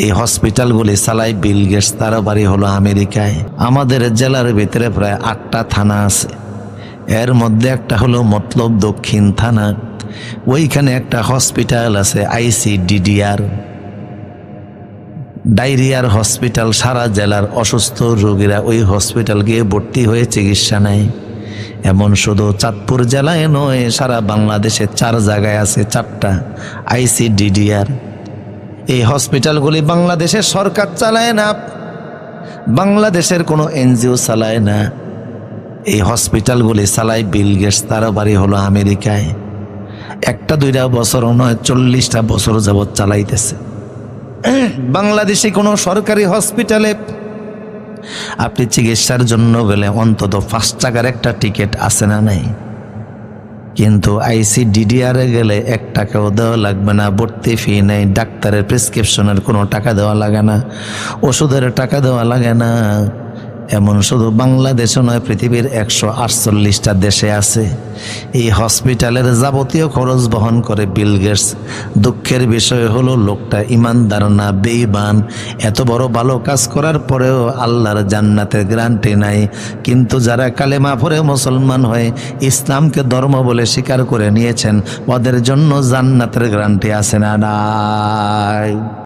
এই হসপিটালগুলি চালায় Bill Gates, তার বাড়ি হলো আমেরিকায়। আমাদের জেলার ভিতরে প্রায় 8টা থানা আছে, এর মধ্যে একটা হলো মতলব দক্ষিণ থানা, ওইখানে একটা হসপিটাল আছে ICDDR, ডায়রিয়ার হসপিটাল। সারা জেলার অসুস্থ রোগীরা ওই হসপিটাল গিয়ে ভর্তি হয়ে চিকিৎসা নেয়। এমন শুধু চাঁদপুর জেলায় নয়, সারা বাংলাদেশে 4 জায়গায় আছে 4টা ICDDR। এই হসপিটালগুলি বাংলাদেশের সরকার চালায় না, বাংলাদেশের কোনো NGO চালায় না। এই হসপিটালগুলি চালায় বিল গেটস, তার বাড়ি হলো আমেরিকায়। 1-2 বছর নয়, 40টা বছর যাবৎ চালাইতেছে। বাংলাদেশে কোনো সরকারি হসপিটালে আপনি চিকিৎসার জন্য গেলে অন্তত 5 টাকার একটা টিকিট আছে না নাই? কিন্তু ICDDR গেলে 1 টাকাও দেওয়া লাগবে না, ভর্তি ফি নেই, ডাক্তারের প্রেসক্রিপশনের কোনো টাকা দেওয়া লাগে না, ওষুধের টাকা দেওয়া লাগে না। এমন শুধু বাংলাদেশে নয়, পৃথিবীর 148টা দেশে আছে। এই হসপিটালের যাবতীয় খরচ বহন করে বিল গেটস। দুঃখের বিষয় হলো লোকটা ইমানদার না, বেঈমান। এত বড় ভালো কাজ করার পরেও আল্লাহর জান্নাতের গ্যারান্টি নাই। কিন্তু যারা কালেমা পড়ে মুসলমান হয়ে ইসলামকে ধর্ম বলে স্বীকার করে নিয়েছেন, ওদের জন্য জান্নাতের গ্যারান্টি আছে না নাই?